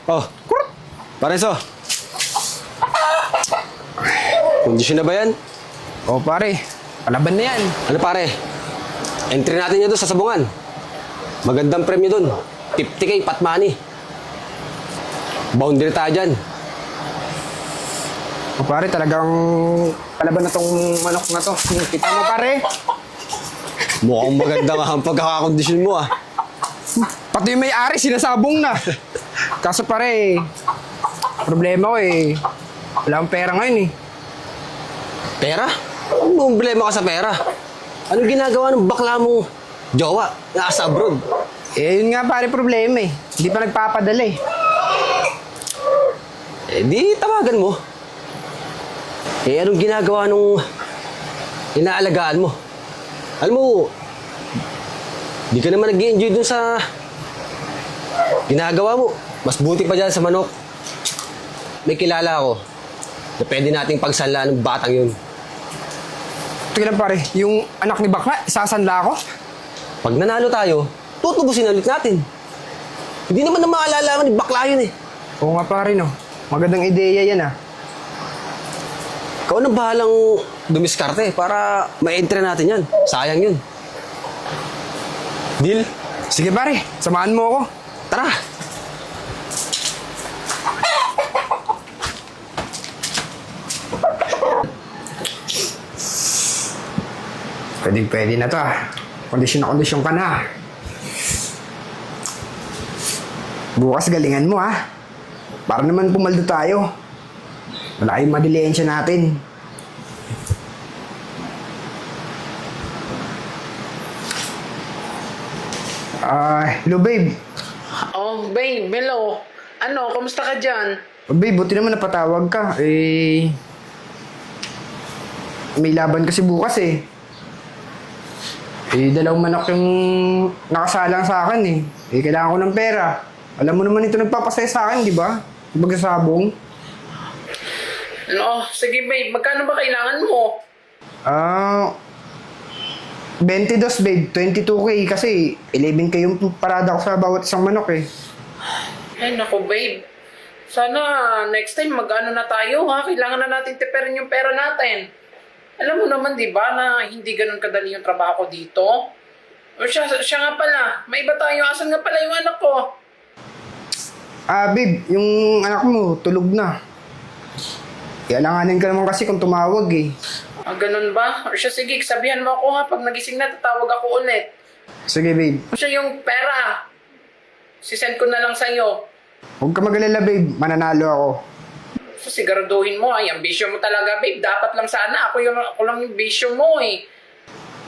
Oh, Parenzo. Kondisyon na ba yan? O pare, palaban na yan. Ano pare? Entry natin yun doon sa sabungan. Magandang premyo doon. 50K pot money. Boundary tayo dyan. O pare, talagang palaban na tong manok na to. Kita mo pare. Mukhang maganda nga ang pagkakakondisyon mo ah. Pati yung may-ari, sinasabong na. Kaso pare, problema ko eh. Wala akong pera ngayon eh. Pera? Anong problema ka sa pera? Anong ginagawa ng bakla mong jowa na asa abroad? Eh, yun nga pare problema eh. Hindi pa nagpapadala eh. Eh di tawagan mo. Eh anong ginagawa nung inaalagaan mo? Alam mo, di ka naman nag-i-enjoy dun sa ginagawa mo. Mas buti pa dyan sa manok. May kilala ako na pwede nating pagsanla ng batang yun. Ito lang pare, yung anak ni Bakla, isasanla ako. Pag nanalo tayo, tutubusin ulit natin. Hindi naman na maalala ni bakla yun eh. Oo nga pare no, magandang ideya yan ah. Ikaw na bahalang dumiskarte para ma-entry natin yan. Sayang yun. Deal? Sige pare, samahan mo ako. Tara! Pwede na to ah. Kondisyon na kondisyon ka na. Bukas galingan mo ah. Para naman pumaldo tayo. Wala kayong madilensya natin. Hello babe. Oh, babe, hello. Ano, kamusta ka dyan? Oh, babe, buti naman napatawag ka. May laban kasi bukas eh. Dalawang manok yung nakasalang sa akin eh. Kailangan ko ng pera. Alam mo naman ito nagpapasaya sa akin, di ba? Magsasabong. Ano, sige babe, magkano ba kailangan mo? 22 babe, 22K kasi 11K yung parada ko sa bawat isang manok eh. Ay, naku babe. Sana next time mag-ano na tayo ha. Kailangan na natin tiperin yung pera natin. Alam mo naman di ba na hindi ganun kadali yung trabaho ko dito? O siya nga pala, may iba tayo. Asan nga pala yung anak ko? Babe, yung anak mo tulog na. Kailanganin ka naman kasi kung tumawag eh. Ganun ba? O siya, sige, sabihan mo ako ha. Pag nagising na, tatawag ako ulit. Sige babe. O siya yung pera. Sisend ko na lang sa'yo. Huwag ka mag-alala babe, mananalo ako. So, siguraduhin mo ay ambisyo mo talaga, babe. Dapat lang sana. Ako lang yung bisyo mo eh.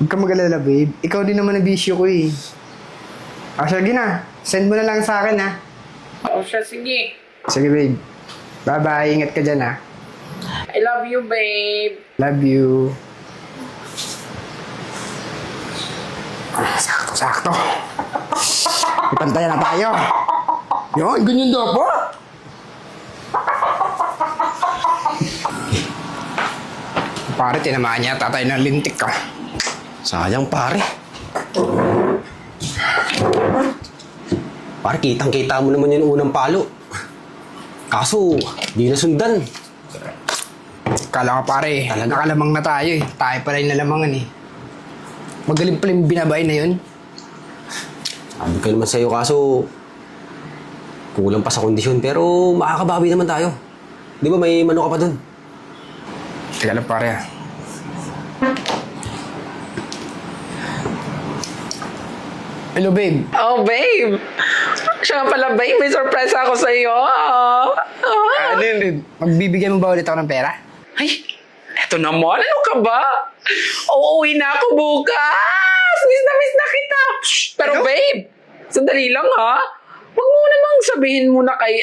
Huwag ka mag-alala babe, ikaw din naman ang bisyo ko eh. Sige na, send mo na lang sa akin ha. O siya, sige. Sige babe, bye-bye, ingat ka dyan ha. I love you, babe. Love you. Sakto. Ipantayan na tayo. Yun, ganyan dapat. Pare, tinamaan niya tatay ng lintik ka. Sayang pare. Pare, kitang-kita mo naman yung unang palo. Kaso, di nasundan. Kala ka pare, nakalamang na tayo eh. Tayo pala yung nalamangan eh. Magaling pala yung binabay na yun. Sabi ko naman sa'yo, kaso kulang pa sa kondisyon, pero makakabawi naman tayo. Di ba may manok ka pa dun? Teka lang pare ah. Hello babe. Oh, babe. Siya nga pala, babe. May surprise ako sa'yo. Ano yun babe? Magbibigyan mo ba ulit ako ng pera? Ay, eto naman. Ano ka ba? Uuwi na ako bukas. Miss na kita. Shh, pero Ano? babe, sandali lang ha. Huwag mo namang sabihin muna kay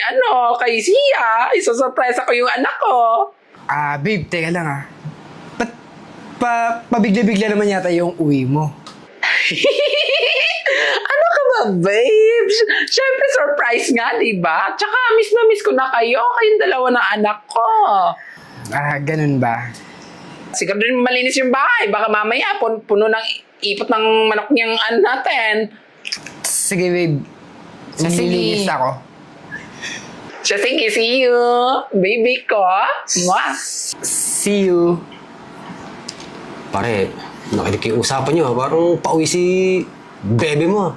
Sia. Isa-surprise ako yung anak ko. Babe, teka lang ah. Ba't pabigla-bigla naman yata yung uwi mo? Ano ka ba, babe? Siyempre, surprise nga, di ba? Tsaka, miss na miss ko na kayo. Kayong dalawa ng anak ko. Ganun ba? Siguro din malinis yung bahay. Baka mamaya, puno ng ipot ng manok niyang natin. Sige babe. Sige. Nililinis ako. Sige, see you. Baby ko. Mwah. See you. Pare, nakikiusapan nyo. Parang pauwi si bebe mo.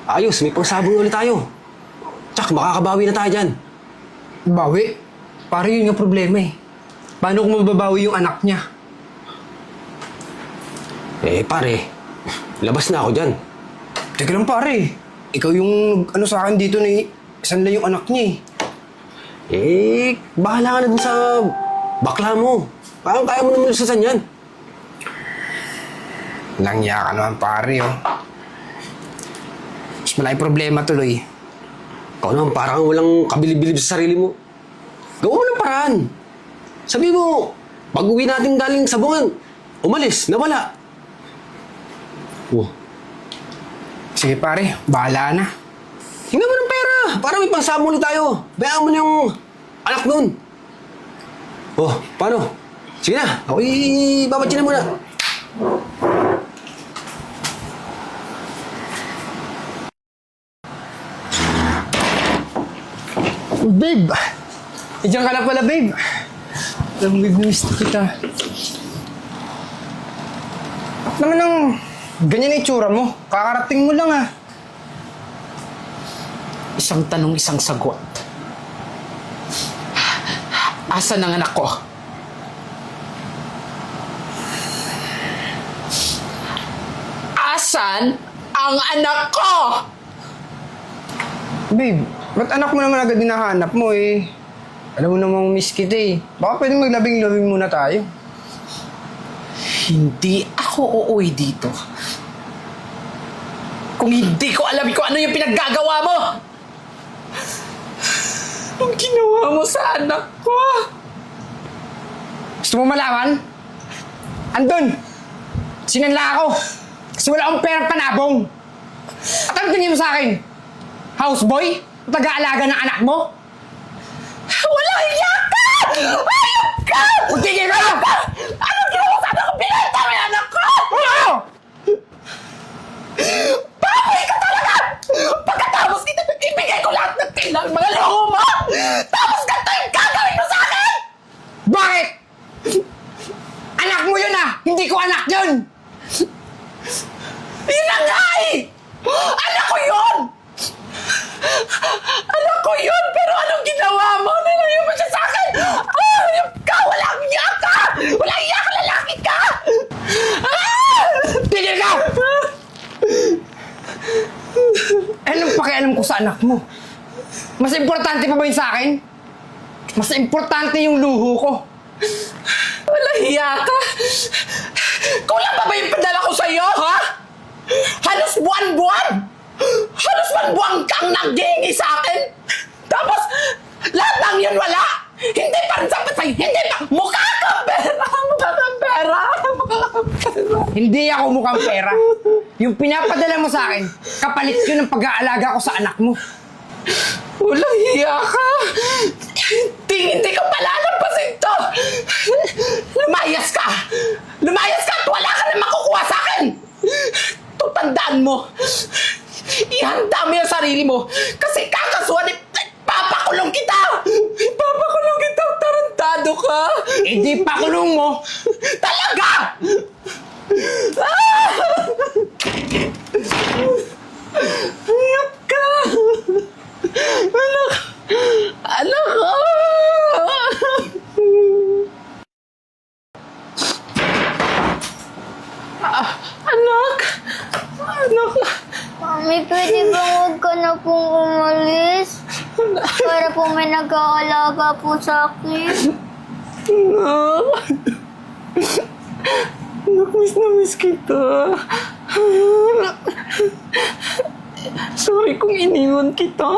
Ayos, may pangsabong ulit tayo. Tsak, makakabawi na tayo dyan. Bawi? Pare, yun yung problema eh. Paano kung mababawi yung anak niya? Pare, labas na ako dyan. Teka lang pare. Ikaw yung ano sa akin dito na isan lang yung anak niya Bahala ka na dun sa bakla mo. Parang kaya mo naman lusasan yan. Langya ka naman pare oh. Mas malaki problema tuloy. Ikaw naman parang walang kabilib-bilib sa sarili mo. Gawa mo ng paraan. Sabi mo, pag uwi natin galing sabungan, umalis, nawala. Oh, Sige pare, bahala na. tingnan mo ng pera. Para may pangsabong ulit tayo. Bayaan mo na yung anak nun. Oh, paano? Sige na, ako'y babadyan na muna. Babe! Diyan ka na pala babe. Alam babe, na-miss kita. Ba't naman ang ganyan na itsura mo? Kakarating mo lang ah. Isang tanong, isang sagot. Asan ang anak ko? Asan ang anak ko? Babe, ba't anak mo naman agad hinahanap mo eh? Alam mo namang miss kita eh. Baka pwede maglabing-labing muna tayo. Hindi ako uuwi dito. Kung hindi ko alam kung ano yung pinaggagawa mo! Anong ginawa mo sa anak ko? Gusto mo malaman? Andun! Sinanla ako! Kasi wala akong perang panabong! At ano tingin mo sa akin? Houseboy? Taga-alaga ng anak mo? Walang hiya ka! Ayop ka! Tigil ka! Anong ginawa sa anak ko? Binenta mo yung anak ko! Ano? Baboy ka talaga! Pagkatapos kita, ibigay ko lahat ng kailangan mga loko mo! Tapos ganito yung gagawin mo sa akin! Bakit? Anak mo yun ah! Hindi ko anak yun! Yun na nga eh! Anak ko yun! Anak ko yun! Pero anong ginawa mo? Nilayo mo siya sa akin! Ayop ka! Walang hiya ka! Walang hiya ka! Lalaki ka! Tigil ka! Anong pakialam ko sa anak mo? Mas importante pa ba yun sa akin? Mas importante yung luho ko. Walang hiya ka! Kulang pa ba yung padala ko sa'yo, ha? Halos buwan-buwan! Halos buwan-buwan kang naghihingi sa akin! Tapos, lahat ng yun wala! Hindi pa rin sapat sa'yo! Hindi pa! Mukha kang pera! Mukha kang pera! Mukha kang pera! Hindi ako mukhang pera. Yung pinapadala mo sa akin, kapalit yun ng pag-aalaga ko sa anak mo. Walang hiya ka! Hindi ka palalampasin to! Lumayas ka! Lumayas ka at wala ka na makukuha sa akin! Tutandaan mo! Ihanda mo yung sarili mo! Kasi kakasuhan papakulong kita! Papakulong kita! Tarantado ka! Hindi pa kulong mo. Talaga! Ah! Hayop ka! Anak! Anak ko! Anak! Anak! Mami, pwede ba huwag ka na pong umalis? Para po may nag-aalaga po sa akin. Anak! Anak, miss na miss kita. Sorry kung iniwan kita.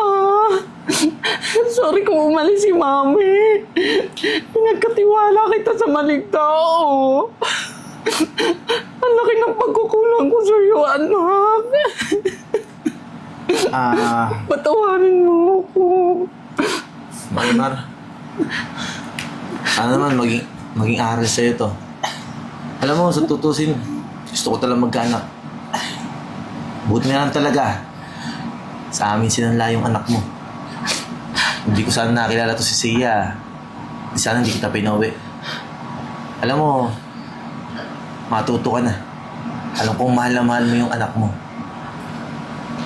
Sorry kung umalis si Mami. Pinagkatiwala kita sa maling tao. Ang laki ng pagkukulang ko sa'yo, anak. Patawarin mo ako. Marimar, ano naman, maging aral sa'yo to. Alam mo, sa tutusin, gusto ko talagang magkaanak. Buti na lang talaga. Sa amin sinanla yung anak mo. hindi ko sana nakilala to si Sia. Di sana hindi kita pinuwi. Alam mo, matuto ka na. Alam kong mahal na mahal mo yung anak mo.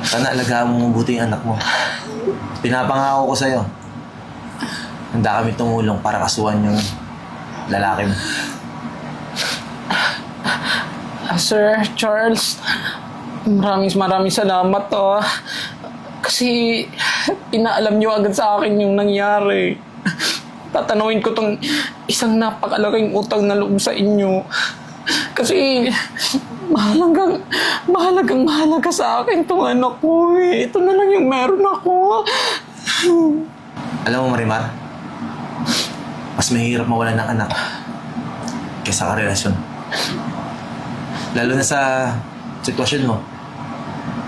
Sana alagaan mo mabuti yung anak mo. Pinapangako ko sa'yo. Handa kami tumulong para kasuhan yung lalaki mo. Sir Charles, maraming salamat kasi pinaalam niyo agad sa akin yung nangyari. Tatanungin ko tong isang napakalaking utang na loob sa inyo. Kasi mahalaga sa akin tong anak ko eh. Ito na lang yung meron ako. Alam mo, Marimar, mas mahirap mawalan ng anak kaysa karelasyon. Lalo na sa sitwasyon mo.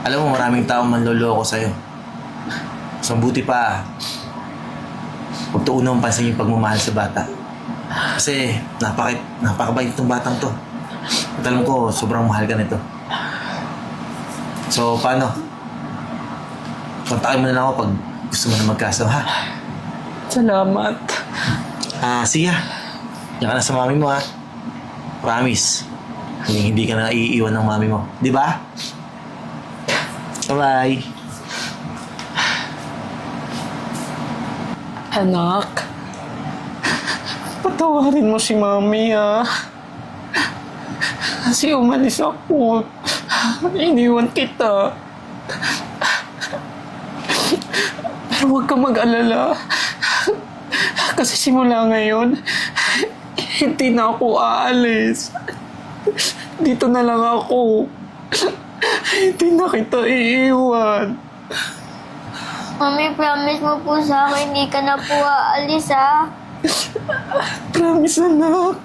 Alam mo, maraming taong manloloko sa'yo. So, buti pa, huwag to unang pansin yung pagmamahal sa bata. Kasi, napakabait itong batang to. At alam ko, sobrang mahal ka nito. So, paano? Kontakin mo na lang ako pag gusto mo na magkaso, ha? Salamat. Sia, yan ka na sa mami mo, ha? Promise. Hindi ka na iiwan ng mami mo. Di ba? Bye-bye. Anak, patawarin mo si Mami, Kasi umalis ako. Iniwan kita. Pero huwag ka mag-alala. Kasi simula ngayon, hindi na ako aalis. Dito na lang ako. Hindi na kita iiwan. Mami, promise mo po sa akin, hindi ka na po aalis, ha? Promise, anak.